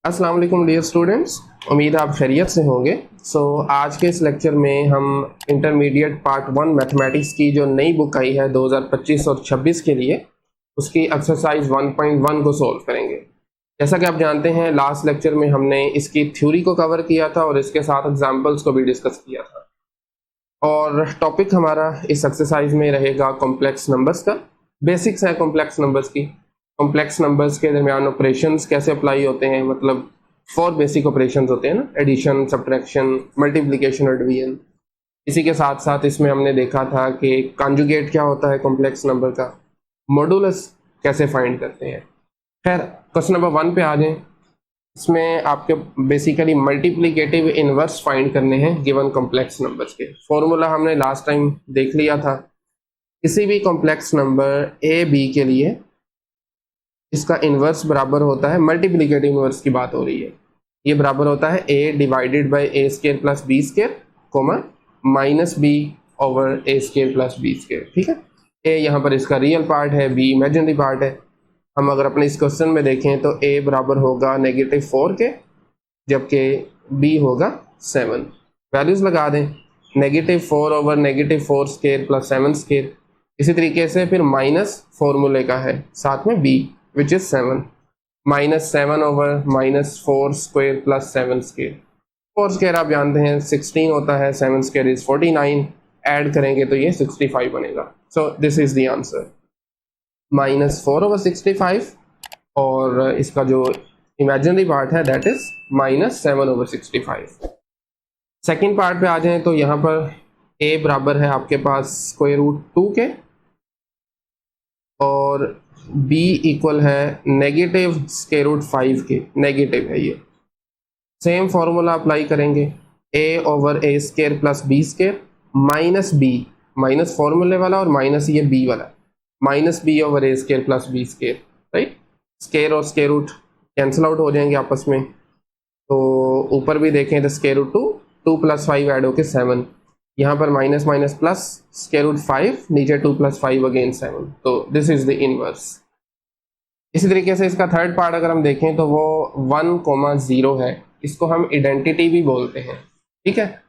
अस्सलाम वालेकुम dear students, उम्मीद है आप खैरियत से होंगे। आज के इस लेक्चर में हम इंटरमीडिएट पार्ट 1 मैथमेटिक्स की जो नई बुक आई है 2025 और 26 के लिए, उसकी एक्सरसाइज 1.1 को सॉल्व करेंगे। जैसा कि आप जानते हैं, लास्ट लेक्चर में हमने इसकी थ्योरी को कवर किया था और इसके साथ एग्जाम्पल्स को भी डिस्कस किया था। और टॉपिक हमारा इस एक्सरसाइज में रहेगा कॉम्प्लेक्स नंबर्स का। बेसिक्स है कॉम्प्लेक्स नंबर्स की। कॉम्प्लेक्स नंबर्स के दरमियान ऑपरेशंस कैसे अप्लाई होते हैं, मतलब 4 बेसिक ऑपरेशंस होते हैं ना, एडिशन, सब्ट्रैक्शन, मल्टीप्लिकेशन और डिवीजन। इसी के साथ साथ इसमें हमने देखा था कि कॉन्जुगेट क्या होता है कॉम्प्लेक्स नंबर का, मॉडुलस कैसे फाइंड करते हैं। खैर, क्वेश्चन नंबर 1 पे आ जाएं। इसमें आपके बेसिकली मल्टीप्लिकेटिव इनवर्स फाइंड करने हैं गिवन कॉम्प्लेक्स नंबर्स के। फॉर्मूला हमने लास्ट टाइम देख लिया था। किसी भी कॉम्प्लेक्स नंबर ए बी के लिए इसका इन्वर्स बराबर होता है, मल्टीप्लिकेटिव इन्वर्स की बात हो रही है, ये बराबर होता है a divided by a square plus b square comma minus b over a square plus b square. ठीक है, a यहाँ पर इसका रियल पार्ट है, b इमेजिनरी पार्ट है। हम अगर अपने इस क्वेश्चन में देखें तो a बराबर होगा -4 के, जबकि b होगा 7। वैल्यूज लगा दें, -4 ओवर -4 स्केयर प्लस 7 स्केयर। इसी तरीके से फिर माइनस फॉर्मूले का है साथ में b which is 7, -7 over -4 square plus 7 square। 4 square आप जानते हैं 16 होता है, 7 square is 49, ऐड करेंगे तो ये 65 बनेगा। So this is the answer, -4 over 65, और इसका जो इमेजिनरी पार्ट है that is -7 over 65। Second part पे आ जाएं तो यहाँ पर a बराबर है आपके पास √2 के और b इक्वल है -√5 के, नेगेटिव है ये। सेम फॉर्मूला अप्लाई करेंगे, a over a square plus b square minus b, minus फॉर्मूले वाला और माइनस ये b वाला, minus b over a square plus b square. Right, square और स्केयर रूट कैंसिल आउट हो जाएंगे आपस में। तो ऊपर भी देखें तो स्केयर रूट 2 + 5 ऐड होके 7, यहाँ पर minus minus plus, square root 5, नीचे 2 + 5 अगेन 7। तो दिस इज द इनवर्स। इसी तरीके से इसका थर्ड पार्ट अगर हम देखें तो वो 1,0 है, इसको हम आइडेंटिटी भी बोलते हैं। ठीक है,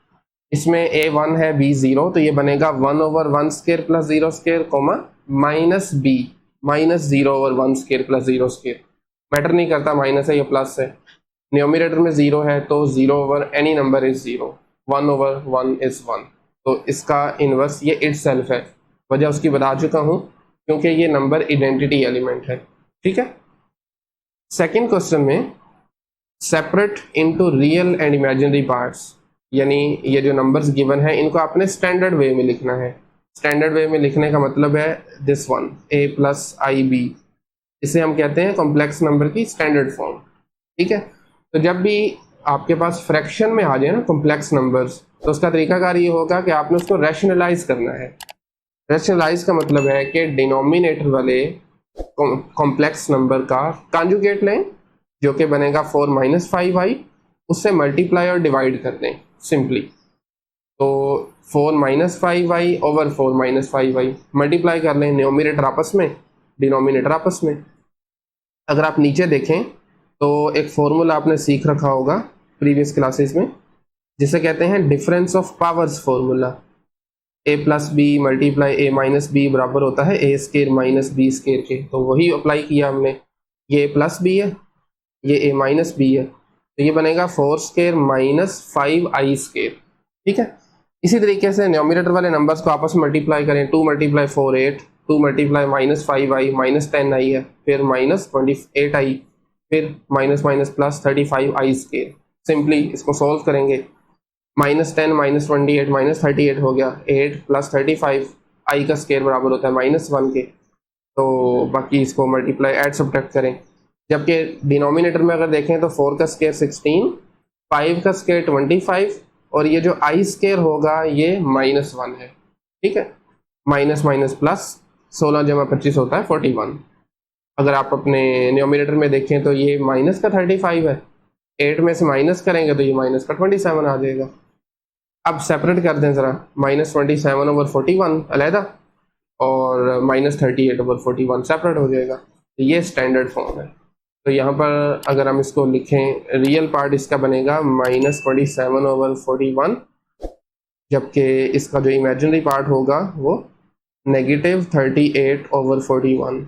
इसमें a 1 है b 0, तो ये बनेगा 1 over 1 square plus 0 square comma minus b -0 over 1 square plus 0 square. Matter नहीं करता माइनस है या प्लस है, न्यूमरेटर में 0 है तो 0 over any number is 0, 1 over 1 is 1। तो इसका इनवर्स ये इटसेल्फ है। वजह उसकी बता चुका हूं, क्योंकि ये नंबर आइडेंटिटी एलिमेंट है। ठीक है, सेकंड क्वेश्चन में separate into real and imaginary parts, यानी ये जो नंबर्स गिवन है इनको आपने स्टैंडर्ड वे में लिखना है। स्टैंडर्ड वे में लिखने का मतलब है दिस वन, a + ib, इसे हम कहते हैं कॉम्प्लेक्स नंबर की स्टैंडर्ड फॉर्म। ठीक है, तो जब भी आपके पास फ्रैक्शन में आ जाए ना कॉम्प्लेक्स नंबर्स, तो उसका तरीकाकार ये होगा कि आपने उसको रैशनलाइज करना है। रैशनलाइज का मतलब है कि डिनोमिनेटर वाले कॉम्प्लेक्स नंबर का कॉन्जुगेट लें, जो कि बनेगा 4 - 5i, उससे मल्टीप्लाई और डिवाइड कर दें सिंपली। तो 4 - 5i ओवर 4 - 5i मल्टीप्लाई कर लें, न्यूमरेटर आपस में, डिनोमिनेटर आपस में। अगर आप नीचे देखें तो एक फॉर्मूला आपने सीख रखा होगा प्रीवियस क्लासेस में, जिसे कहते हैं difference of powers formula. a + b multiply a - b बराबर होता है a square minus b square के। तो वही अप्लाई किया हमने, ये प्लस b है, ये a - b है, तो ये बनेगा 4 स्केयर माइनस 5i स्केयर। ठीक है, इसी तरीके से न्यूमरेटर वाले नंबर्स को आपस में मल्टीप्लाई करें, 2 × 4 8, 2 × -5i -10i है, फिर -28i, फिर minus plus 35i square. Simply इसको सॉल्व करेंगे, -10 -28 -38 हो गया, 8 + 35 i का स्केयर बराबर होता है -1 के। तो बाकी इसको मल्टीप्लाई ऐड सब्ट्रैक्ट करें, जबकि डिनोमिनेटर में अगर देखें तो 4 का स्केयर 16, 5 का स्केयर 25, और ये जो i स्केयर होगा ये -1 है। ठीक है, माइनस माइनस प्लस 16 × 25 होता है 41। अगर आप अपने न्यूमरेटर में देखें तो ये माइनस का 35 है, 8 में से माइनस करेंगे तो ये माइनस का 27 आ जाएगा। अब सेपरेट कर दें ज़रा, -27 ओवर 41 अलहदा और -38 ओवर 41 सेपरेट हो जाएगा। तो ये स्टैंडर्ड फॉर्म है। तो यहाँ पर अगर हम इसको लिखें, रियल पार्ट इसका बनेगा -27/41, जबकि इसका जो इमेजिनरी पार्ट होगा वो -38/41।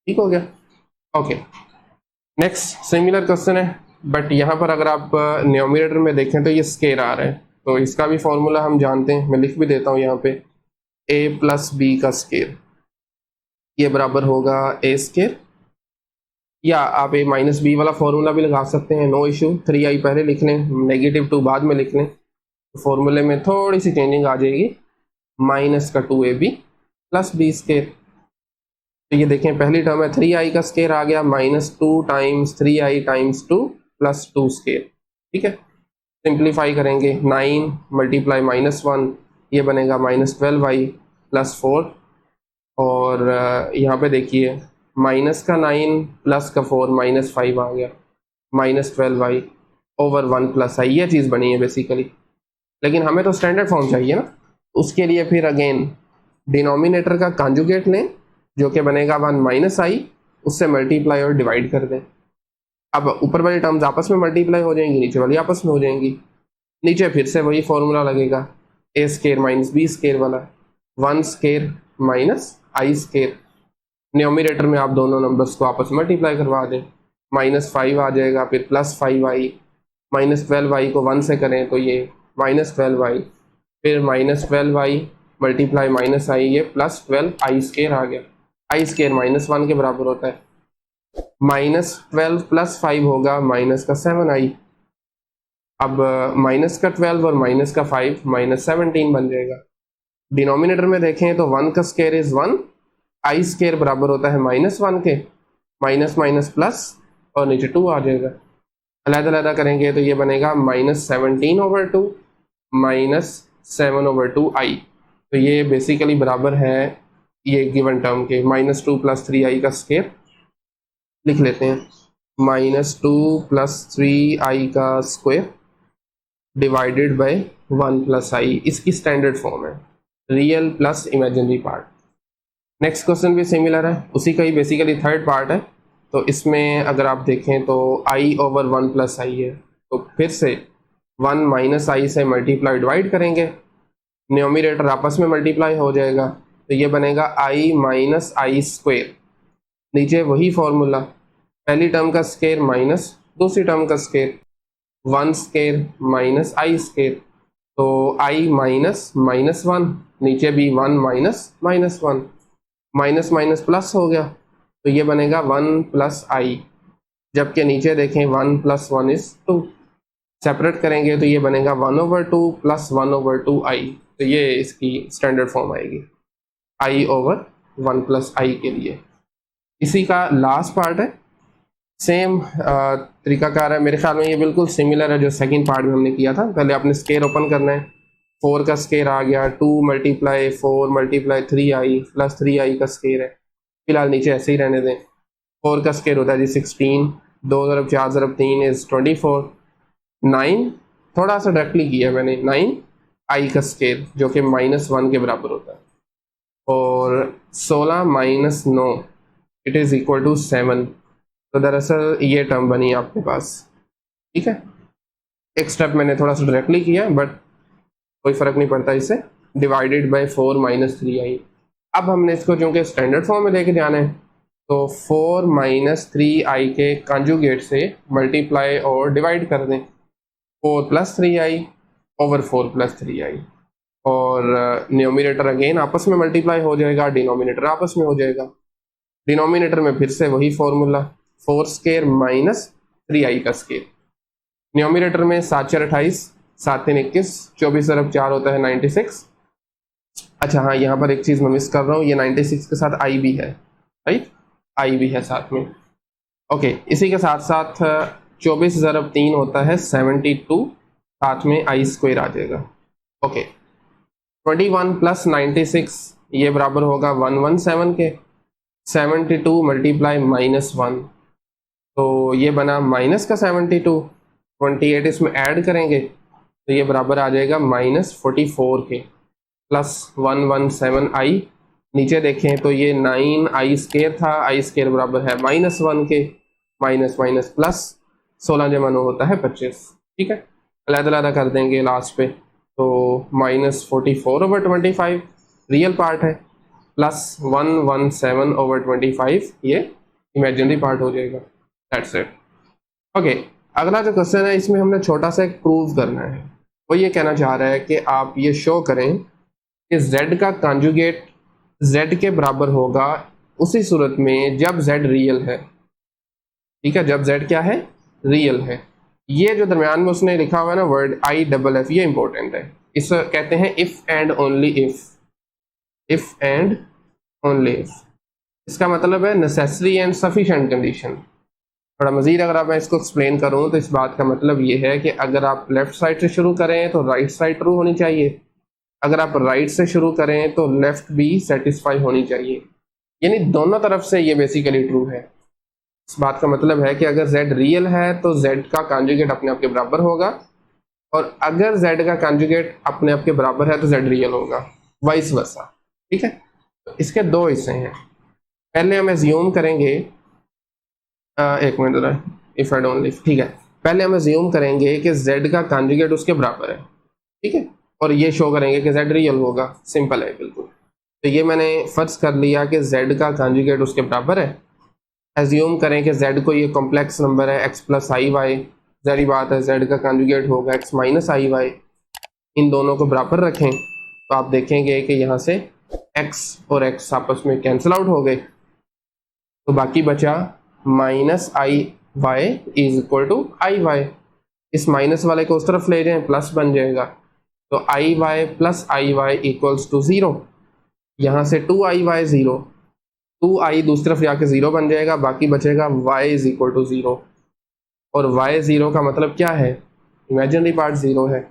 ठीक हो गया। ओके, नेक्स्ट सिमिलर क्वेश्चन है, बट यहाँ पर अगर आप न्यूमरेटर में देखें तो ये स्केर आ रहा है, तो इसका भी फॉर्मूला हम जानते हैं, मैं लिख भी देता हूँ यहाँ पे, a + b का स्केर ये बराबर होगा a स्केर, या आप a - b वाला फॉर्मूला भी लगा सकते हैं, नो इशू। 3i पहले लिख लें, -2 बाद में लिख लें, तो फॉर्मूले में थोड़ी सी चेंजिंग आ जाएगी, -2ab + b स्केर। तो ये देखें पहली टर्म है 3i का स्केर आ गया, -2 × 3i × 2 + 2 स्केर। ठीक है, सिंप्लीफाई करेंगे, 9 × -1 ये बनेगा -12i + 4, और यहाँ पे देखिए माइनस का 9 प्लस का 4 -5 आ गया, -12i/1 + i, ये चीज़ बनी है बेसिकली। लेकिन हमें तो स्टैंडर्ड फॉर्म चाहिए ना, उसके लिए फिर अगेन डिनोमिनेटर का कॉन्जुगेट लें जो कि बनेगा 1 - i, उससे मल्टीप्लाई और डिवाइड कर दें। अब ऊपर वाली टर्म्स आपस में मल्टीप्लाई हो जाएंगी, नीचे वाली आपस में हो जाएंगी। नीचे फिर से वही फॉर्मूला लगेगा, a स्केर - b स्केर वाला, 1 स्केर - i स्केर। न्यूमरेटर में आप दोनों नंबर्स को आपस में मल्टीप्लाई करवा दें, -5 आ जाएगा, फिर +5i, -12i को 1 से करें तो ये -12i, फिर -12i मल्टीप्लाई -i, ये +12i स्केर आ गया। i स्केर -1 के बराबर होता है, -12 + 5 होगा -7i। अब -12 और -5 -17 बन जाएगा। डिनोमिनेटर में देखें तो 1 का स्केयर इज 1, i स्केयर बराबर होता है -1 के, माइनस माइनस प्लस और नीचे 2 आ जाएगा। अलग-अलग करेंगे तो ये बनेगा -17/2 -7/2i। तो ये बेसिकली बराबर है ये गिवन टर्म के, -2 + 3i का स्केयर लिख लेते हैं, -2 + 3i का स्क्वायर डिवाइडेड बाय 1 + i, इसकी स्टैंडर्ड फॉर्म है, real plus imaginary part. Next question भी सिमिलर है, उसी का ही बेसिकली थर्ड पार्ट है। तो इसमें अगर आप देखें तो i/1 + i है, तो फिर से 1 - i से मल्टीप्लाई डिवाइड करेंगे, न्यूमरेटर आपस में मल्टीप्लाई हो जाएगा, तो ये बनेगा i - i²। नीचे वही फॉर्मूला, पहली टर्म का स्केयर माइनस दूसरी टर्म का स्केयर, 1 स्केयर - i स्केयर, तो i -1, नीचे भी 1 -1, माइनस माइनस प्लस हो गया, तो ये बनेगा 1 + i, जबकि नीचे देखें 1 + 1 = 2। सेपरेट करेंगे तो ये बनेगा 1/2 + 1/2i, तो ये इसकी स्टैंडर्ड फॉर्म आएगी i/1 + i के लिए। इसी का लास्ट पार्ट है, सेम तरीकाकार है, मेरे ख्याल में ये बिल्कुल सिमिलर है जो सेकंड पार्ट में हमने किया था। पहले आपने स्केयर ओपन करना है, 4 का स्केयर आ गया, 2 × 4 × 3i + 3i का स्केयर है, फिलहाल नीचे ऐसे ही रहने दें। 4 का स्केयर होता है जी 16, 2 × 4 × 3 = 24, 9 थोड़ा सा डायरेक्टली किया मैंने, 9i का स्केयर जो कि -1 के बराबर होता है, और 16 - 9 इट इज़ इक्वल टू 7। तो दरअसल ये टर्म बनी आपके पास। ठीक है, एक स्टेप मैंने थोड़ा सा डायरेक्टली किया, बट कोई फ़र्क नहीं पड़ता इससे, डिवाइडेड बाय 4 - 3i। अब हमने इसको चूँकि स्टैंडर्ड फॉर्म में लेके जाना है, तो 4 - 3i के कॉन्जुगेट से मल्टीप्लाई और डिवाइड कर दें, 4 + 3i/4 + 3i, और न्यूमरेटर अगेन आपस में मल्टीप्लाई हो जाएगा, डिनोमिनेटर आपस में हो जाएगा। डिनोमिनेटर में फिर से वही फॉर्मूला, 4 स्केयर - 3i का स्केयर। न्यूमरेटर में 7 × 4 = 28, 7 × 3 = 21, 24 × 4 होता है 96। अच्छा हाँ, यहाँ पर एक चीज़ मैं मिस कर रहा हूँ, ये 96 के साथ i भी है, राइट, i भी है साथ में। ओके, इसी के साथ साथ 24 × 3 होता है 72, साथ में i² आ जाएगा। ओके, 21 + 96 ये बराबर होगा 117 के, 72 × -1, तो ये बना -72, 28 इसमें ऐड करेंगे तो ये बराबर आ जाएगा -44 के, +117i। नीचे देखें तो ये 9i² था, i² बराबर है -1 के, माइनस माइनस प्लस, 16 जमा 9 होता है 25। ठीक है, अलग-अलग कर देंगे लास्ट पे, तो -44/25 रियल पार्ट है, प्लस 117/25 ये इमेजिनरी पार्ट हो जाएगा। That's it. ओके, अगला जो क्वेश्चन है इसमें हमने छोटा सा एक प्रूव करना है। वो ये कहना चाह रहा है कि आप ये शो करें कि z का कॉन्जुगेट z के बराबर होगा उसी सूरत में जब z रियल है। ठीक है, जब z क्या है, रियल है। ये जो दरम्यान में उसने लिखा हुआ है ना वर्ड IFF, ये इंपॉर्टेंट है। इस कहते हैं if and only if, if and only if. इसका मतलब है नेसेसरी एंड सफिशिएंट कंडीशन। थोड़ा मजीद अगर आप मैं इसको एक्सप्लेन करूँ तो इस बात का मतलब ये है कि अगर आप लेफ्ट साइड से शुरू करें तो राइट साइड ट्रू होनी चाहिए, अगर आप राइट से शुरू करें तो लेफ्ट भी सेटिस्फाई होनी चाहिए, यानी दोनों तरफ से ये बेसिकली ट्रू है। इस बात का मतलब है कि अगर z रियल है तो z का कॉन्जुगेट अपने आप के बराबर होगा, और अगर z का कॉन्जुगेट अपने आप के बराबर है तो z रियल होगा, वाइस वर्सा। ठीक है, तो इसके दो हिस्से हैं। पहले हम एज्यूम करेंगे, एक मिनट जरा, इफ आई डोंट लिव। ठीक है, पहले हम एज्यूम करेंगे कि z का कॉन्जुगेट उसके बराबर है। ठीक है, और ये शो करेंगे कि z रियल होगा। सिंपल है बिल्कुल। तो ये मैंने फर्ज कर लिया कि z का कॉन्जुगेट उसके बराबर है। एज्यूम करें कि z को ये कॉम्प्लेक्स नंबर है x प्लस आई वाई, जहरी बात है z का कॉन्जुगेट होगा x माइनस आई वाई। इन दोनों को बराबर रखें तो आप देखेंगे कि यहाँ से x और x आपस में कैंसिल आउट हो गए, तो बाकी बचा minus i y is equal to i y. इस माइनस वाले को उस तरफ ले जाएं, प्लस बन जाएगा, तो i y plus i y equals to 0। यहाँ से 2i/y 0, 2i दूसरी तरफ जाके 0 बन जाएगा, बाकी बचेगा y इज इक्वल टू 0। और y 0 का मतलब क्या है, इमेजिनरी पार्ट 0 है।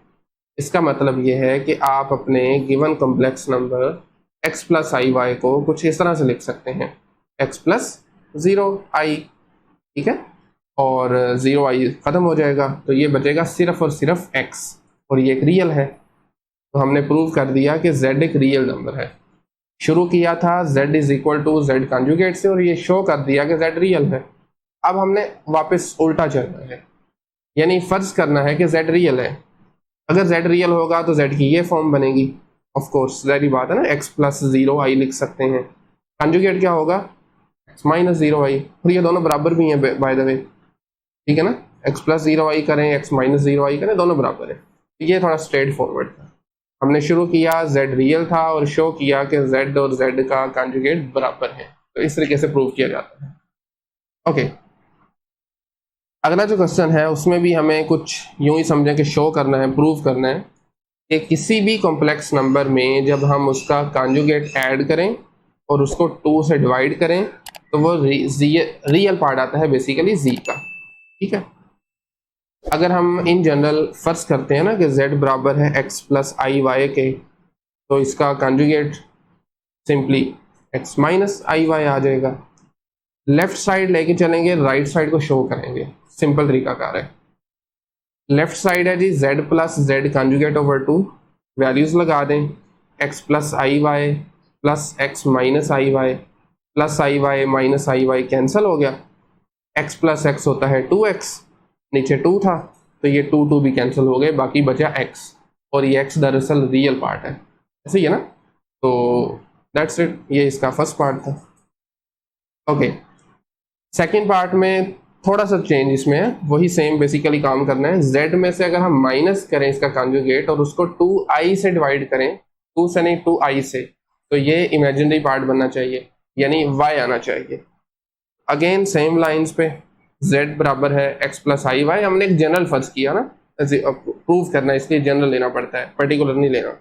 इसका मतलब ये है कि आप अपने given complex number x plus i y को कुछ इस तरह से लिख सकते हैं, x प्लस 0i। ठीक है, और 0i ख़त्म हो जाएगा, तो ये बचेगा सिर्फ और सिर्फ x, और ये एक रियल है। तो हमने प्रूव कर दिया कि z एक रियल नंबर है। शुरू किया था z is equal to z conjugate से, और ये शो कर दिया कि z रियल है। अब हमने वापस उल्टा चलना है, यानी फर्ज करना है कि z रियल है। अगर z रियल होगा तो z की ये फॉर्म बनेगी। ऑफ कोर्स जहरी बात है ना, x प्लस 0i लिख सकते हैं। कॉन्जुगेट क्या होगा, x माइनस 0i, और ये दोनों बराबर भी हैं बाय द वे। ठीक है ना, x प्लस 0i करें x माइनस 0i करें, दोनों बराबर है। ये थोड़ा स्ट्रेट फॉरवर्ड था। हमने शुरू किया z रियल था और शो किया कि z और z का कॉन्जुगेट बराबर है, तो इस तरीके से प्रूव किया जाता है। ओके, अगला जो क्वेश्चन है उसमें भी हमें कुछ यूं ही समझें कि शो करना है, प्रूव करना है कि किसी भी कॉम्प्लेक्स नंबर में जब हम उसका कॉन्जुगेट ऐड करें और उसको 2 से डिवाइड करें तो वो रियल पार्ट आता है बेसिकली z का। ठीक है, अगर हम इन जनरल फर्ज करते हैं ना कि z बराबर है x प्लस आई वाई के, तो इसका conjugate simply x minus i Y आ जाएगा। लेफ्ट साइड लेके चलेंगे, राइट साइड को शो करेंगे। सिंपल तरीकाकार है। लेफ्ट साइड है जी z plus z conjugate over 2, values लगा दें, x plus i y plus x minus i y plus i y minus i Y cancel हो गया, x प्लस x होता है 2x, नीचे 2 था तो ये 2 भी कैंसिल हो गए, बाकी बचा x, और ये x दरअसल रियल पार्ट है। ऐसे ही है ना, तो दैट्स इट, ये इसका फर्स्ट पार्ट था। ओके, सेकंड पार्ट में थोड़ा सा चेंज इसमें है, वही सेम बेसिकली काम करना है। z में से अगर हम माइनस करें इसका कॉन्जुगेट और उसको 2i से डिवाइड करें, 2 से नहीं 2i से, तो ये इमेजिनरी पार्ट बनना चाहिए, यानी y आना चाहिए। अगेन सेम लाइंस पे z बराबर है x प्लस आई वाई, हमने एक जनरल फर्ज किया ना, प्रूव करना है इसलिए जनरल लेना पड़ता है, पर्टिकुलर नहीं लेना।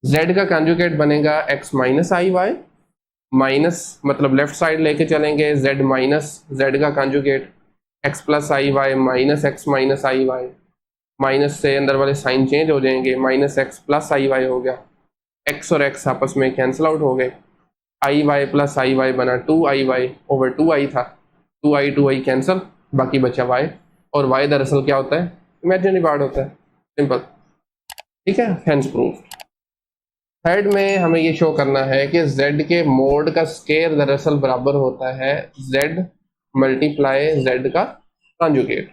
z का कॉन्जुगेट बनेगा x minus i y, minus मतलब लेफ्ट साइड लेके चलेंगे, z माइनस z का conjugate x plus i y minus x minus i y, minus से अंदर वाले साइन चेंज हो जाएंगे, minus x plus i Y हो गया, x और x आपस में कैंसिल आउट हो गए, आई वाई प्लस आई वाई बना 2i/y ओवर 2i था, 2i कैंसिल, बाकी बचा y, और y दरअसल क्या होता है, इमेजिनरी पार्ट होता है। सिंपल, ठीक है, हेंस प्रूव। थर्ड में हमें ये शो करना है कि z के मोड का स्केयर दरअसल बराबर होता है z मल्टीप्लाई z का कॉन्जुगेट।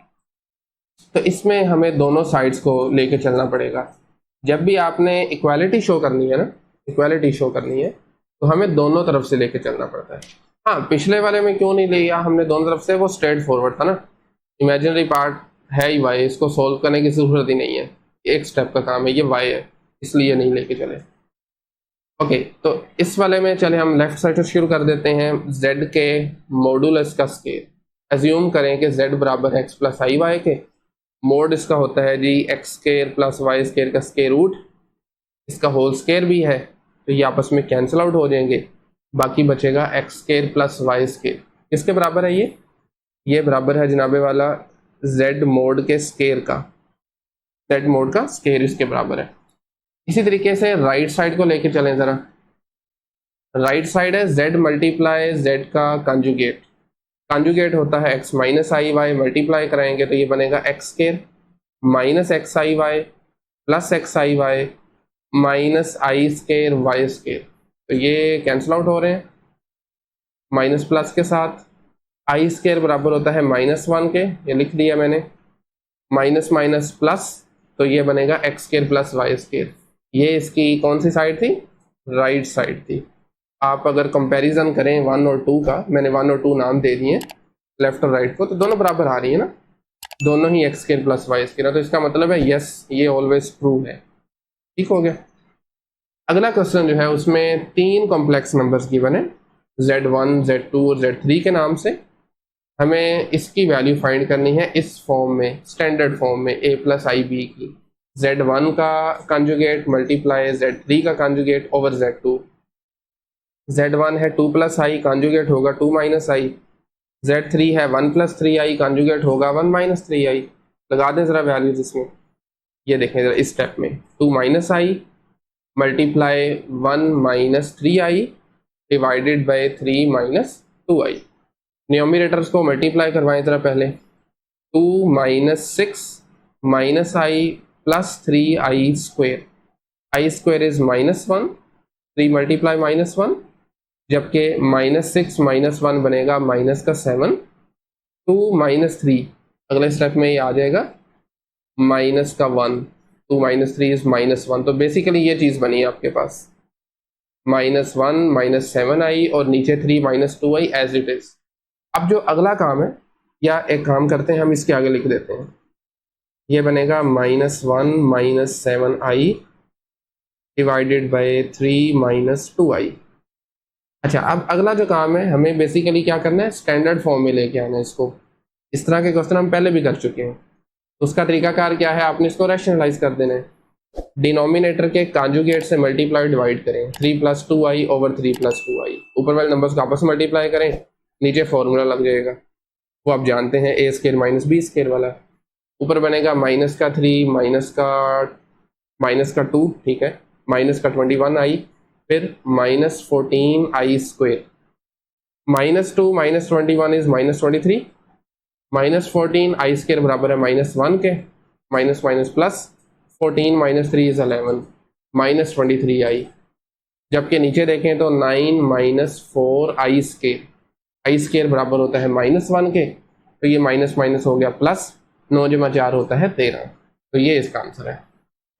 तो इसमें हमें दोनों साइड्स को लेके चलना पड़ेगा। जब भी आपने इक्वालिटी शो करनी है ना, इक्वालिटी शो करनी है तो हमें दोनों तरफ से लेके चलना पड़ता है। हाँ, पिछले वाले में क्यों नहीं लिया हमने दोनों तरफ से, वो स्ट्रेट फॉरवर्ड था ना, इमेजिनरी पार्ट है ही वाई, इसको सोल्व करने की जरूरत ही नहीं है, एक स्टेप का काम है, ये वाई है इसलिए नहीं लेके चले। ओके, तो इस वाले में चले हम लेफ्ट साइड से शुरू कर देते हैं। z के मॉडुलस का स्केयर, एज्यूम करें कि z बराबर है x प्लस आई वाई के, मोड इसका होता है जी x square plus y square का स्केयर रूट, इसका होल स्केयर भी है तो ये आपस में कैंसिल आउट हो जाएंगे, बाकी बचेगा x square plus y square. किसके बराबर है ये बराबर है जनाबे वाला z मोड के स्केयर का, z मोड का स्केयर इसके बराबर है। इसी तरीके से राइट साइड को लेके चलें जरा। राइट साइड है z मल्टीप्लाई z का कंजुगेट, कंजुगेट होता है x minus i y, multiply कराएंगे तो ये बनेगा x square minus x i y plus x i y minus i square y square, तो ये कैंसिल आउट हो रहे हैं माइनस प्लस के साथ। आई स्केयर बराबर होता है -1 के, ये लिख दिया मैंने, माइनस माइनस प्लस तो ये बनेगा x square plus y square. ये इसकी कौन सी साइड थी, राइट साइड थी। आप अगर कंपैरिजन करें 1 और 2 का, मैंने 1 और 2 नाम दे दिए लेफ्ट और राइट को, तो दोनों बराबर आ रही है ना, दोनों ही x square plus y square है, तो इसका मतलब है यस ये ऑलवेज ट्रू है। ठीक हो गया। अगला क्वेश्चन जो है उसमें 3 कॉम्प्लेक्स नंबर्स गिवन है z1 z2 और z3 के नाम से, हमें इसकी वैल्यू फाइंड करनी है इस फॉर्म में, स्टैंडर्ड फॉर्म में a प्लस आई बी की, z1 का कंजुगेट मल्टीप्लाई z3 का कंजुगेट ओवर z2। z1 है 2 प्लस आई, कंजुगेट होगा 2 माइनस आई, z3 है 1 प्लस 3 आई, कंजुगेट होगा 1 माइनस 3 आई। लगा दें ज़रा वैल्यूज इसमें, ये देखें ज़रा इस स्टेप में 2 minus I multiply 1 minus 3 I divided by 3 minus 2 I. Numerators को मल्टीप्लाई करवाएं ज़रा पहले, 2 minus 6 minus I plus 3 I square, I square is -1, 3 multiply -1, जबकि -6 -1 बनेगा माइनस का 7, 2 माइनस 3 अगले स्टेप में ये आ जाएगा माइनस का 1, 2 माइनस 3 इज -1, तो बेसिकली ये चीज़ बनी है आपके पास -1 -7 आई और नीचे 3 -2 आई एज इट इज। अब जो अगला काम है, या एक काम करते हैं हम इसके आगे लिख देते हैं, ये बनेगा -1 -7 आई डिवाइडेड बाय 3 -2 आई। अच्छा, अब अगला जो काम है हमें बेसिकली क्या करना है, स्टैंडर्ड फॉर्म में लेके आना है इसको। इस तरह के क्वेश्चन हम पहले भी कर चुके हैं, उसका तरीकाकार क्या है, आपने इसको रैशनलाइज कर देना है। डिनोमिनेटर के कॉन्जुगेट से मल्टीप्लाई डिवाइड करें, 3 + 2i ओवर 3 + 2i, ऊपर वाले नंबर्स को आपस में मल्टीप्लाई करें, नीचे फॉर्मूला लग जाएगा, वो आप जानते हैं a square minus b square वाला। ऊपर बनेगा माइनस का 3 माइनस का 2, ठीक है, माइनस का 21i, फिर -14i square, -2 -21 is -23, -14 I square बराबर है -1 के, माइनस माइनस प्लस 14 - 3 इज 11, -23 आई। जबकि नीचे देखें तो 9 - 4 आई स्केयर बराबर होता है -1 के, तो ये माइनस माइनस हो गया प्लस, 9 × 4 होता है 13, तो ये इसका आंसर है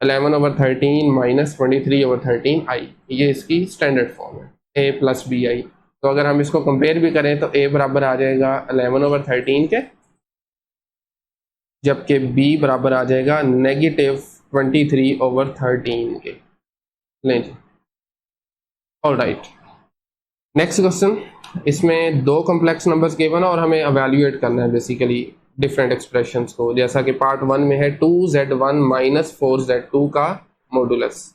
11/13 -23/13 आई। ये इसकी स्टैंडर्ड फॉर्म है a + bi। तो अगर हम इसको कंपेयर भी करें तो a बराबर आ जाएगा 11/13 के, जबकि b बराबर आ जाएगा -23/13 के। लें जी, ऑलराइट। नेक्स्ट क्वेश्चन, इसमें 2 कॉम्प्लेक्स नंबर्स गिवन और हमें एवेल्युएट करना है बेसिकली डिफरेंट एक्सप्रेशंस को, जैसा कि पार्ट 1 में है 2z1 - 4z2 का मॉडुलस।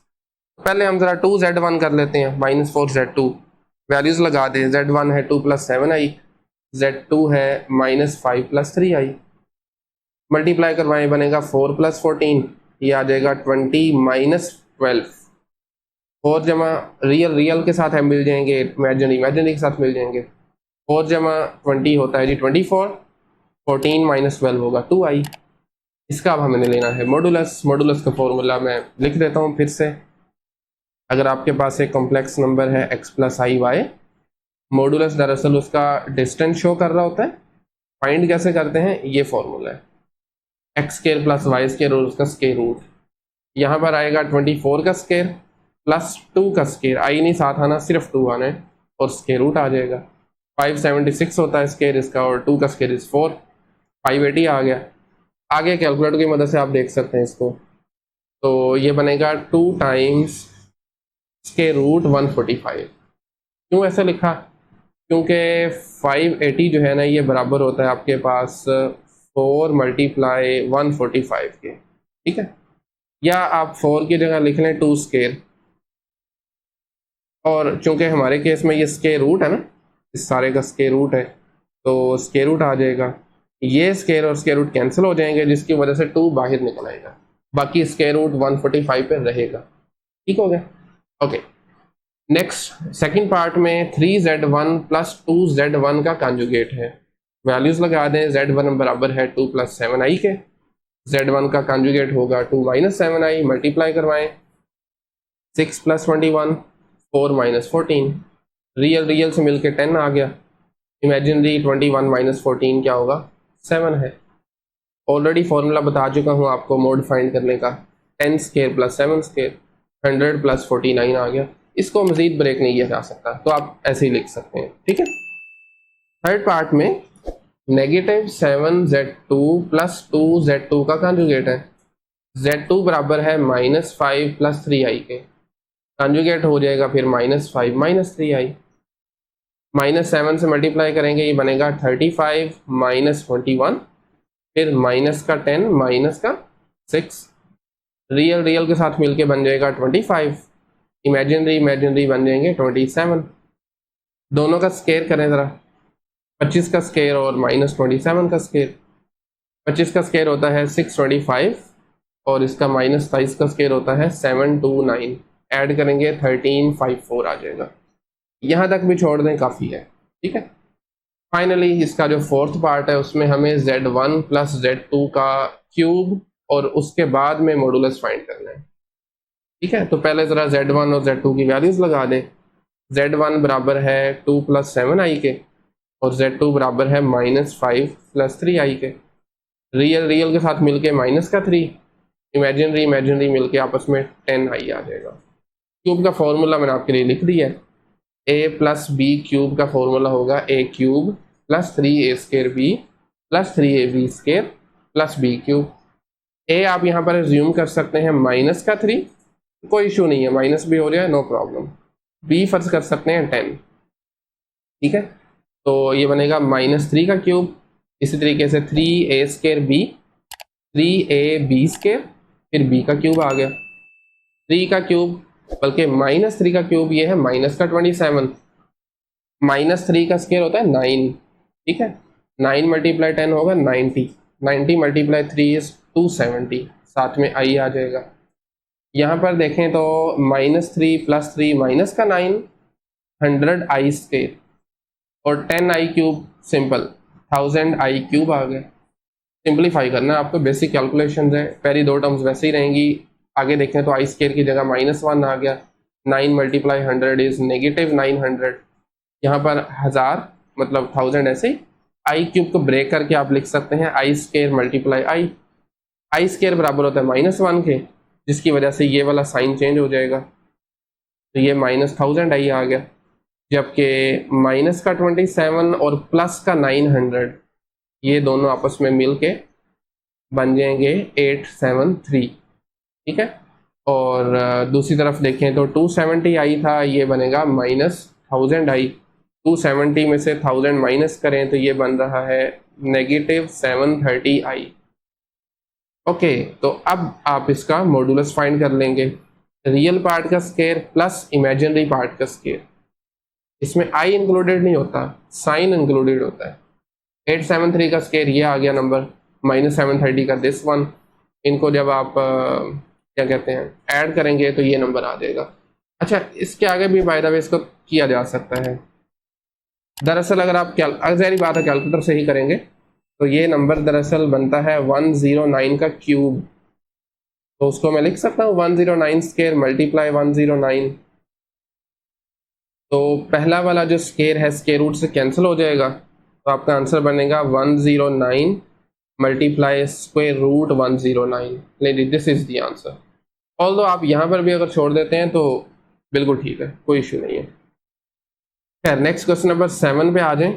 पहले हम जरा 2z1 कर लेते हैं -4z2, वैल्यूज लगा दें, z1 है 2 + 7i, z2 है -5 + 3i, मल्टीप्लाई करवाएं, बनेगा 4 + 14, ये आ जाएगा 20 - 12, 4 जमा रियल के साथ हम मिल जाएंगे, इमेजिनरी के साथ मिल जाएंगे, 4 जमा 20 होता है जी 24, 14 - 12 होगा 2i। इसका अब हमें लेना है मॉडुलस का फॉर्मूला मैं लिख देता हूँ फिर से। अगर आपके पास एक कॉम्प्लेक्स नंबर है x + i y, मॉडुलस दरअसल उसका डिस्टेंस शो कर रहा होता है, फाइंड कैसे करते हैं, ये फॉर्मूला है, x square plus y square और उसका स्केयर रूट। यहाँ पर आएगा 24 का स्केयर प्लस 2 का स्केयर, आई नहीं साथ आना, सिर्फ 2 आना है, और स्केयर रूट आ जाएगा। 576 होता है स्केयर इसका, और 2 का स्केयर इज 4, 580 आ गया। आगे कैलकुलेटर की मदद से आप देख सकते हैं इसको, तो ये बनेगा 2 टाइम्स स्केयर रूट 145। क्यों ऐसा लिखा, क्योंकि 580 जो है ना ये बराबर होता है आपके पास 4 मल्टीप्लाई 145 के, ठीक है। या आप 4 की जगह लिख लें 2 स्केयर, और चूंकि हमारे केस में ये स्केयर रूट है ना, इस सारे का स्केयर रूट है, तो स्केयर रूट आ जाएगा। ये स्केयर और स्केयर रूट कैंसिल हो जाएंगे, जिसकी वजह से 2 बाहर निकल आएगा, बाकी स्केयर रूट 145 पे रहेगा। ठीक हो गया, ओके। नेक्स्ट सेकंड पार्ट में 3z1 प्लस 2z1 का कॉन्जुगेट है। वैल्यूज लगा दें, z1 बराबर है 2 प्लस 7i के, z1 का कॉन्जुगेट होगा 2 माइनस 7i, मल्टीप्लाई करवाएं 6 प्लस 21 4 माइनस 14, रियल रियल से मिलके 10 आ गया, इमेजिनरी 21 माइनस 14 क्या होगा 7 है। ऑलरेडी फॉर्मूला बता चुका हूँ आपको मोड फाइंड करने का, 10 स्केयर प्लस 7 स्केयर, 100 प्लस 49 आ गया। इसको मजीद ब्रेक नहीं किया जा सकता, तो आप ऐसे ही लिख सकते हैं, ठीक है। थर्ड पार्ट में नेगेटिव 7z2 प्लस 2z2 का कॉन्जुगेट है। z2 बराबर है -5 प्लस 3i के, कॉन्जुगेट हो जाएगा फिर -5 माइनस 3i, -7 से मल्टीप्लाई करेंगे, ये बनेगा 35 माइनस 21, फिर माइनस का 10 माइनस का 6, रियल रियल के साथ मिलके बन जाएगा 25, इमेजिनरी इमेजिनरी बन जाएंगे 27। दोनों का स्केयर करें ज़रा, 25 का स्केयर और -27 का स्केयर। 25 का स्केयर होता है 625 और इसका -23 का स्केयर होता है 729, ऐड करेंगे 1354 आ जाएगा। यहाँ तक भी छोड़ दें, काफ़ी है, ठीक है। फाइनली इसका जो फोर्थ पार्ट है उसमें हमें z1 प्लस z2 का क्यूब और उसके बाद में मॉडुलस फाइंड करना है, ठीक है। तो पहले ज़रा z1 और z2 की वैल्यूज़ लगा दें। z1 बराबर है 2 प्लस 7i के, और z2 बराबर है -5 प्लस 3i के, रियल रियल के साथ मिलके माइनस का 3, इमेजिनरी इमेजिनरी मिलके आपस में 10i आ जाएगा। क्यूब का फॉर्मूला मैंने आपके लिए लिख दिया है, a प्लस बी क्यूब का फॉर्मूला होगा a cube plus 3a square b plus 3ab square plus b cube. a आप यहाँ पर एज्यूम कर सकते हैं -3, कोई इशू नहीं है, माइनस भी हो रहा है, नो प्रॉब्लम। b फर्ज कर सकते हैं 10, ठीक है। तो ये बनेगा -3 का क्यूब, इसी तरीके से 3a square b, 3ab square, फिर b का क्यूब आ गया, 3 का क्यूब, बल्कि -3 का क्यूब ये है माइनस का 27, -3 का स्केयर होता है 9, ठीक है। 9 मल्टीप्लाई 10 होगा 90, 90 मल्टीप्लाई 3 इज 270, साथ में i आ जाएगा। यहाँ पर देखें तो -3 प्लस 3 माइनस का 9, 100i स्केयर, और 10i cube simple 1000i cube आ गया। सिंप्लीफाई करना है आपको, बेसिक कैलकुलेशन है, पहली 2 टर्म्स वैसे ही रहेंगी। आगे देखें तो i स्केयर की जगह -1 आ गया, 9 मल्टीप्लाई 100 इज -900, यहाँ पर 1000 मतलब 1000 ऐसे ही i क्यूब को ब्रेक करके आप लिख सकते हैं i square multiply i square बराबर होता है -1 के, जिसकी वजह से ये वाला साइन चेंज हो जाएगा, तो ये -1000i आ गया, जबकि माइनस का 27 और प्लस का 900 ये दोनों आपस में मिल के बन जाएंगे 873, ठीक है। और दूसरी तरफ देखें तो 270i था, ये बनेगा -1000i, 270 में से 1000 माइनस करें तो ये बन रहा है -730i। ओके, तो अब आप इसका मॉडुलस फाइंड कर लेंगे, रियल पार्ट का स्केयर प्लस इमेजिनरी पार्ट का स्केयर। इसमें i इंक्लूडेड नहीं होता, साइन इंक्लूडेड होता है। 873 का स्केयर ये आ गया नंबर, -730 का दिस वन, इनको जब आप क्या कहते हैं ऐड करेंगे तो ये नंबर आ जाएगा। अच्छा, इसके आगे भी बाय द वे इसको किया जा सकता है। दरअसल अगर आप ज़ाहिर बात है कैलकुलेटर से ही करेंगे तो ये नंबर दरअसल बनता है 109 का क्यूब, तो उसको मैं लिख सकता हूँ 109 स्केयर मल्टीप्लाई 109। तो पहला वाला जो स्केयर है स्केयर रूट से कैंसिल हो जाएगा, तो आपका आंसर बनेगा 109 मल्टीप्लाई स्क्वायर रूट 109। नहीं, this is the answer. Although आप यहाँ पर भी अगर छोड़ देते हैं तो बिल्कुल ठीक है, कोई इशू नहीं है। खैर, नेक्स्ट क्वेश्चन नंबर 7 पे आ जाएं।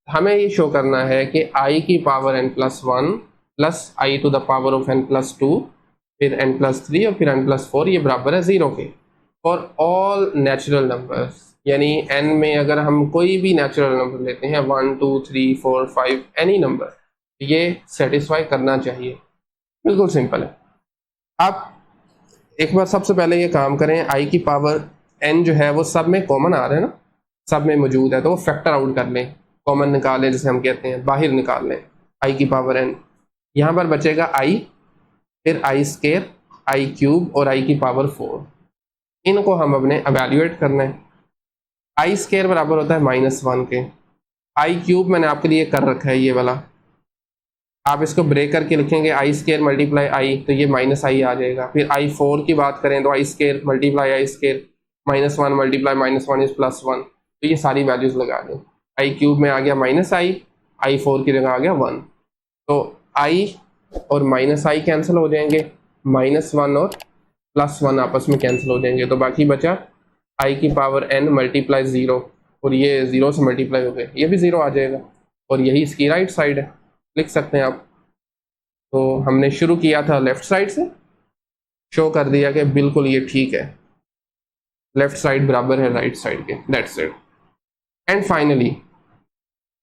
हमें ये शो करना है कि आई की power n+1 plus i to the power of n+2 फिर n+3 और फिर n+4 ये बराबर है 0 के फॉर ऑल नेचुरल नंबर्स। यानी n में अगर हम कोई भी नेचुरल नंबर लेते हैं 1 2 3 4 5 एनी नंबर, ये सेटिस्फाई करना चाहिए। बिल्कुल सिंपल है। आप एक बार सबसे पहले ये काम करें, आई की पावर n जो है वो सब में कॉमन आ रहा है ना, सब में मौजूद है, तो वो फैक्टर आउट कर लें, कॉमन निकाल लें, जैसे हम कहते हैं बाहर निकाल लें आई की पावर n। यहाँ पर बचेगा i, फिर आई स्केयर, आई क्यूब और आई की पावर 4। इनको हम अपने एवेल्युएट करना है। आई स्केयर बराबर होता है -1 के, आई क्यूब मैंने आपके लिए कर रखा है ये वाला, आप इसको ब्रेक करके लिखेंगे आई स्केयर मल्टीप्लाई आई, तो ये -i आ जाएगा। फिर i4 की बात करें तो I square multiply I square, -1 multiply -1 is +1, तो ये सारी वैल्यूज लगा दें। आई क्यूब में आ गया -i, i4 की जगह आ गया 1, तो i और -i कैंसिल हो जाएंगे, -1 और +1 आपस में कैंसिल हो जाएंगे, तो बाकी बचा i की पावर n मल्टीप्लाई 0, और ये 0 से मल्टीप्लाई हो गए, ये भी 0 आ जाएगा, और यही इसकी राइट साइड है, लिख सकते हैं आप। तो हमने शुरू किया था लेफ्ट साइड से, शो कर दिया कि बिल्कुल ये ठीक है, लेफ्ट साइड बराबर है राइट साइड के, that's it. And finally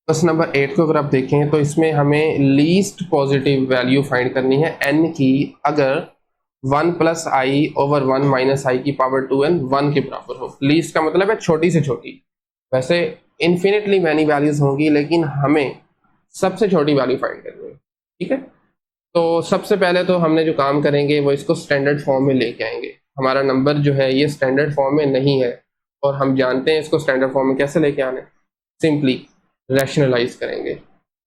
question number 8 को अगर आप देखें तो इसमें हमें लीस्ट पॉजिटिव वैल्यू फाइंड करनी है n की, अगर 1 + i ओवर 1 - i की पावर 2n 1 के बराबर हो। लीस्ट का मतलब है छोटी से छोटी, वैसे इन्फिनिटली मैनी वैल्यूज होंगी, लेकिन हमें सबसे छोटी वैल्यू फाइंड करनी है, ठीक है। तो सबसे पहले तो हमने जो काम करेंगे वो इसको स्टैंडर्ड फॉर्म में लेके आएंगे। हमारा नंबर जो है ये स्टैंडर्ड फॉर्म में नहीं है, और हम जानते हैं इसको स्टैंडर्ड फॉर्म में कैसे लेके आने, सिंपली रैशनलाइज करेंगे।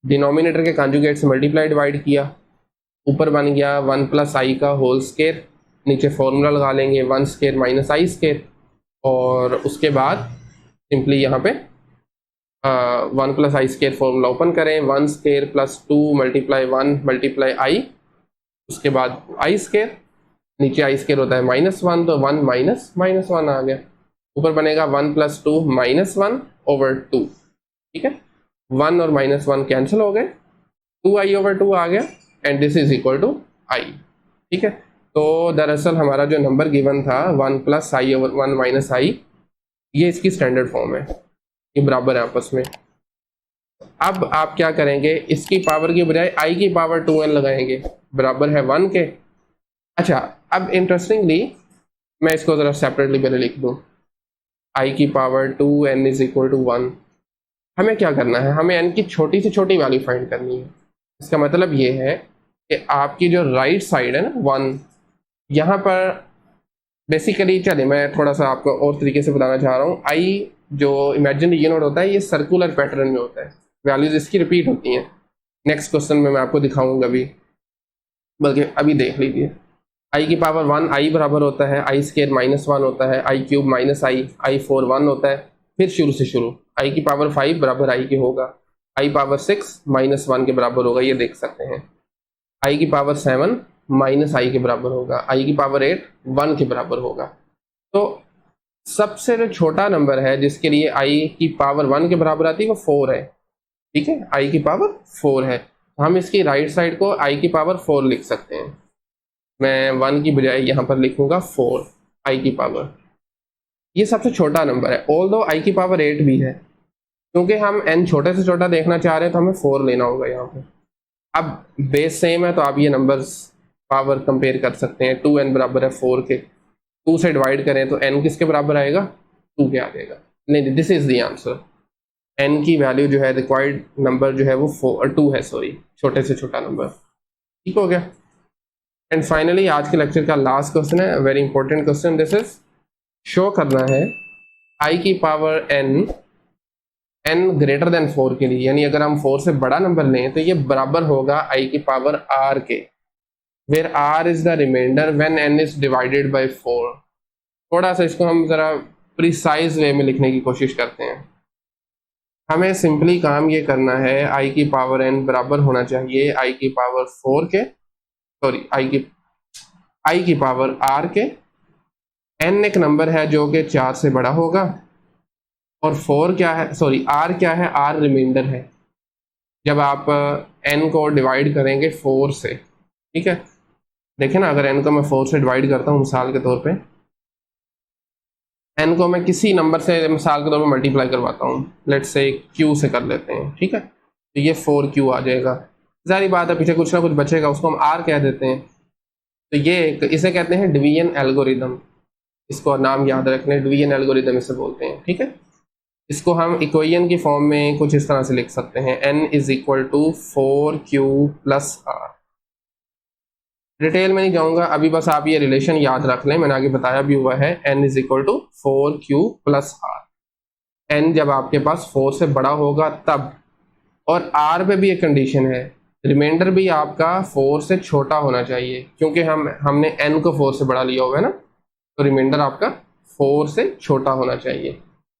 डिनोमिनेटर के कॉन्जुगेट से मल्टीप्लाई डिवाइड किया, ऊपर बन गया 1 + i का होल स्केयर, नीचे फॉर्मूला लगा लेंगे 1 स्केयर -i स्केयर, और उसके बाद सिंपली यहाँ पे 1 + i स्केयर फॉर्मूला ओपन करें, 1 स्केयर +2 मल्टीप्लाई 1 मल्टीप्लाई i, उसके बाद i स्केयर, नीचे i स्केयर होता है -1, तो 1 -1 आ गया, ऊपर बनेगा 1 + 2 -1 ओवर 2, ठीक है। 1 और -1 कैंसिल हो गए, 2i ओवर 2 आ गया, and this is equal to i, ठीक है। तो दरअसल हमारा जो नंबर गिवन था 1 + i ओवर 1 - i, ये इसकी स्टैंडर्ड फॉर्म है, ये बराबर है आपस में। अब आप क्या करेंगे, इसकी पावर की बजाय i की पावर 2n लगाएंगे, बराबर है 1 के। अच्छा, अब इंटरेस्टिंगली मैं इसको ज़रा सेपरेटली पहले लिख दूँ, i की power 2n is equal to 1। हमें क्या करना है, हमें n की छोटी से छोटी वैल्यू फाइंड करनी है। इसका मतलब ये है कि आपकी जो राइट साइड है ना 1, यहाँ पर बेसिकली, चले मैं थोड़ा सा आपको और तरीके से बताना चाह रहा हूँ। i जो इमेजिनरी यूनिट होता है ये सर्कुलर पैटर्न में होता है, वैल्यूज इसकी रिपीट होती हैं। नेक्स्ट क्वेश्चन में मैं आपको दिखाऊंगा अभी, बल्कि अभी देख लीजिए। i की पावर 1 i बराबर होता है i स्केयर -1 होता है, i क्यूब -i, i4 1 होता है, फिर शुरू से शुरू i की पावर 5 बराबर i के होगा, i पावर 6 -1 के बराबर होगा, ये देख सकते हैं। i की पावर 7 -i के बराबर होगा, i की पावर 8 1 के बराबर होगा। तो सबसे जो छोटा नंबर है जिसके लिए i की पावर 1 के बराबर आती है वो 4 है, ठीक है, i की पावर 4 है। हम इसकी राइट साइड को i की पावर 4 लिख सकते हैं। मैं 1 की बजाय यहाँ पर लिखूंगा 4 i की पावर, ये सबसे छोटा नंबर है। ऑल्दो i की पावर 8 भी है, क्योंकि हम n छोटे से छोटा देखना चाह रहे हैं तो हमें 4 लेना होगा यहाँ पे। अब बेस सेम है तो आप ये नंबर्स पावर कंपेयर कर सकते हैं। 2n बराबर है 4 के, 2 से डिवाइड करें तो n किसके बराबर आएगा, 2 के आ जाएगा। नहीं, this is the answer. n की वैल्यू जो है रिक्वायर्ड नंबर जो है वो 2 है, सॉरी, छोटे से छोटा नंबर, ठीक हो गया। एंड फाइनली आज के लेक्चर का लास्ट क्वेश्चन है, very important question. This is show करना है i की पावर n ग्रेटर देन 4 के लिए, यानी अगर हम 4 से बड़ा नंबर लें तो ये बराबर होगा i की पावर r के, where r is the remainder when n is divided by 4। थोड़ा सा इसको हम ज़रा प्रिसाइज वे में लिखने की कोशिश करते हैं। हमें सिंपली काम ये करना है, i की पावर n बराबर होना चाहिए i की पावर 4 के, सॉरी i की पावर r के। n एक नंबर है जो कि 4 से बड़ा होगा, और 4 क्या है, सॉरी r क्या है, r रिमाइंडर है जब आप n को डिवाइड करेंगे 4 से। ठीक है, देखें ना, अगर n को मैं 4 से डिवाइड करता हूँ मिसाल के तौर पे, n को मैं किसी नंबर से मिसाल के तौर पे मल्टीप्लाई करवाता हूँ, लेट्स से q से कर लेते हैं। ठीक है, तो ये 4q आ जाएगा। जारी बात है पीछे कुछ ना कुछ बचेगा, उसको हम r कह देते हैं। तो ये इसे कहते हैं डिवीजन एल्गोरिदम, इसको नाम याद रख लें, डिवीजन एल्गोरिदम इसे बोलते हैं। ठीक है, इसको हम इक्वेशन की फॉर्म में कुछ इस तरह से लिख सकते हैं, n is equal to 4q plus r। Detail में नहीं जाऊंगा अभी, बस आप ये रिलेशन याद रख लें, मैंने आगे बताया भी हुआ है, n is equal to 4q plus r। n जब आपके पास 4 से बड़ा होगा तब, और r पे भी एक कंडीशन है, रिमाइंडर भी आपका 4 से छोटा होना चाहिए, क्योंकि हमने n को 4 से बड़ा लिया हुआ है ना, तो रिमाइंडर आपका 4 से छोटा होना चाहिए।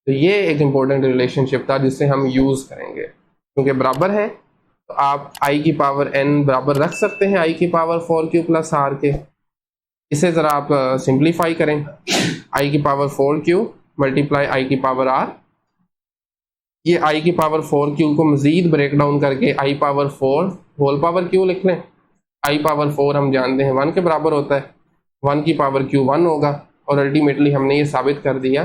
तो ये एक इम्पोर्टेंट रिलेशनशिप था जिससे हम यूज़ करेंगे, क्योंकि बराबर है तो आप i की पावर n बराबर रख सकते हैं i की पावर 4q प्लस r के। इसे ज़रा आप सिंप्लीफाई करें, i की पावर 4q मल्टीप्लाई i की पावर r, ये i की पावर 4q को मज़ीद ब्रेक डाउन करके i power 4 whole power q लिख लें। i पावर 4 हम जानते हैं 1 के बराबर होता है, 1 की पावर q 1 होगा, और अल्टीमेटली हमने ये साबित कर दिया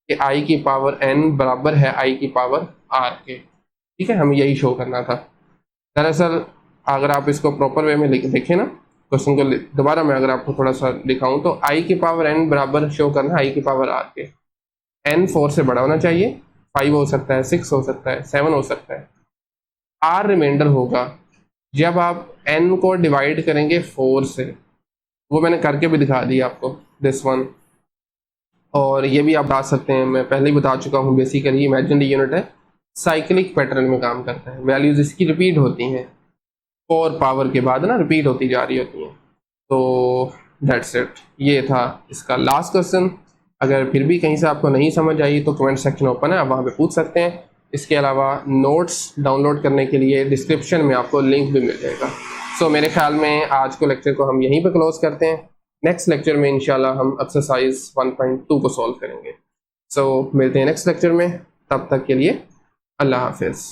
कि i की पावर n बराबर है i की पावर r के। ठीक है, हमें यही शो करना था। दरअसल अगर आप इसको प्रॉपर वे में देखें ना, क्वेश्चन को दोबारा मैं अगर आपको थोड़ा सा दिखाऊं, तो i की पावर n बराबर शो करना है i की पावर r के। n 4 से बड़ा होना चाहिए, 5 हो सकता है, 6 हो सकता है, 7 हो सकता है। r रिमाइंडर होगा जब आप n को डिवाइड करेंगे 4 से, वो मैंने करके भी दिखा दिया आपको, दिस वन। और ये भी आप बता सकते हैं, मैं पहले ही बता चुका हूँ, बेसिकली इमेजिनरी यूनिट है, साइक्लिक पैटर्न में काम करता है, वैल्यूज इसकी रिपीट होती हैं, 4 पावर के बाद ना रिपीट होती जा रही होती हैं। तो दैट्स इट, ये था इसका लास्ट क्वेश्चन। अगर फिर भी कहीं से आपको नहीं समझ आई तो कमेंट सेक्शन ओपन है, आप वहाँ पे पूछ सकते हैं। इसके अलावा नोट्स डाउनलोड करने के लिए डिस्क्रिप्शन में आपको लिंक भी मिल जाएगा। सो मेरे ख्याल में आज को लेक्चर को हम यहीं पर क्लोज करते हैं। नेक्स्ट लेक्चर में इंशाल्लाह हम एक्सरसाइज 1.2 को सॉल्व करेंगे। सो मिलते हैं नेक्स्ट लेक्चर में, तब तक के लिए अल्लाह हाफिज़।